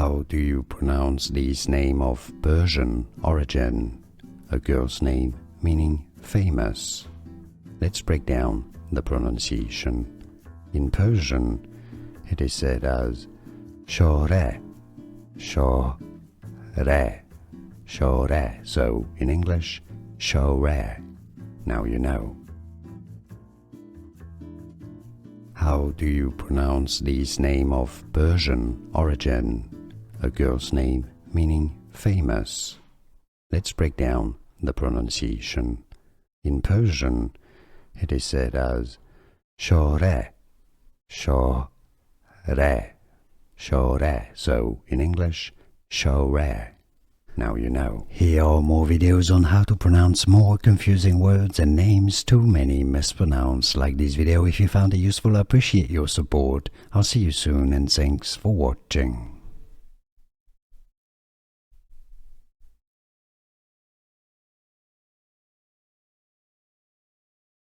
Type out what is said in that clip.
How do you pronounce this name of Persian origin? A girl's name meaning famous. Let's break down the pronunciation. In Persian, it is said as Shohreh, Shohreh, Shohreh. So in English, Shohreh. Now you know. How do you pronounce this name of Persian origin? A girl's name meaning famous. Let's break down the pronunciation. In Persian, it is said as Shohreh, Shohreh, Shohreh. So in English, Shohreh. Now you know. Here are more videos on how to pronounce more confusing words and names too many mispronounced. Like this video if you found it useful. I appreciate your support. I'll see you soon and thanks for watching.